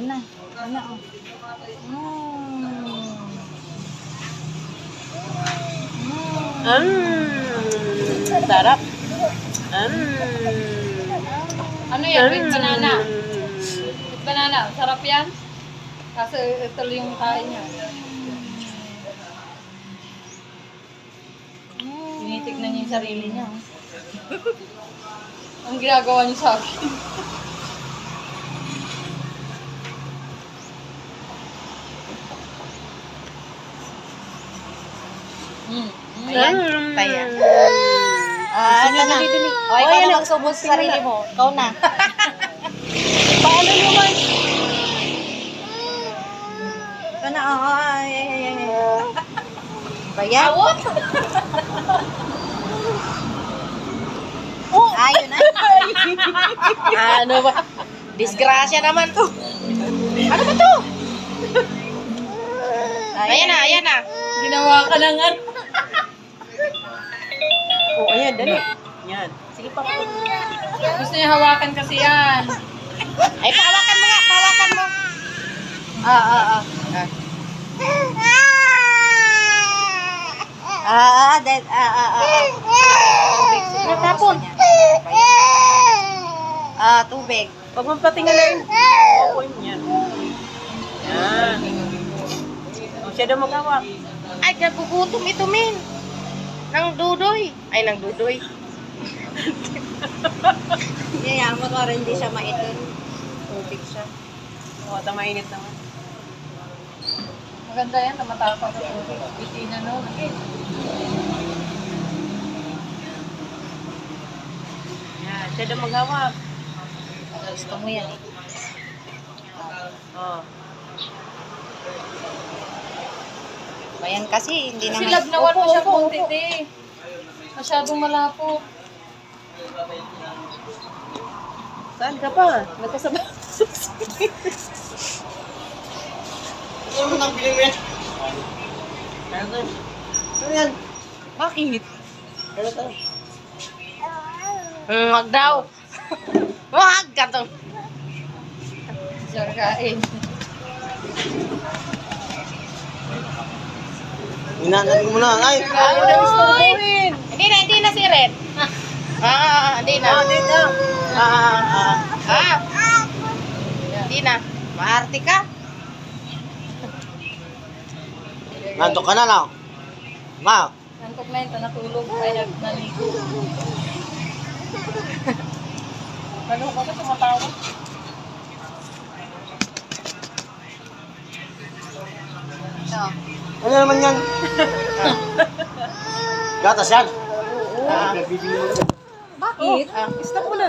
Yan na. Yan na, oh. Sarap. Ano yan? With banana. With banana. Sarap yan. Kasi ito yung kain niya. Tinitignan niya yung sarili niya. Ang ginagawa niya sa akin. Ayan, kaya. Ito na. O, ikaw na magsubos sa sarili mo. Ikaw na. Paano naman? Ikaw na, ay. Bayan? Awot! Ayun na. Ano ba? Disgrasya naman to. Ano ba to? Ayan na, ayan na. Ginawa ka na nga. Oh, ayan, dali. Yan. Sige pa. Gusto niya hawakan kasi yan. Ay, pahawakan mo nga, pahawakan mo. Natapon. Tubig. Huwag mong patingalain. Oo, yan. Yan. O, siya daw mag-awak. Ay, nagugutom ito, Min. Nang dudoy. Ay, nang dudoy. Yayaman ko rin, hindi siya maitin. Tubig siya. O, mainit naman. Maganda yan, tamatapang sa tubig. Bitina no. Yan, siya daw mag-awak. Gusto mo yan eh. Oh. Bayan kasi, hindi Kasi naman. labnawan mo siya konti, te. Masyadong malapot. Saan ka pa? Nagkasabay. Ano mo nang bilhin mo yan? Ano yan? Bakit? Ano to? Wag daw. Wag ka to. Siya kain. Inaanat mo na. Ay! Ano na istorbohin? Hindi na si Red. Hindi na. Hindi na. Hindi na. Maarte ka. Nandok ka na lang. Ma! Nantok na ito, natulog. Kaya naligo. Ano ba ka tumatawa? Ano naman yan? Gatas yan? Bakit? Stop mo na.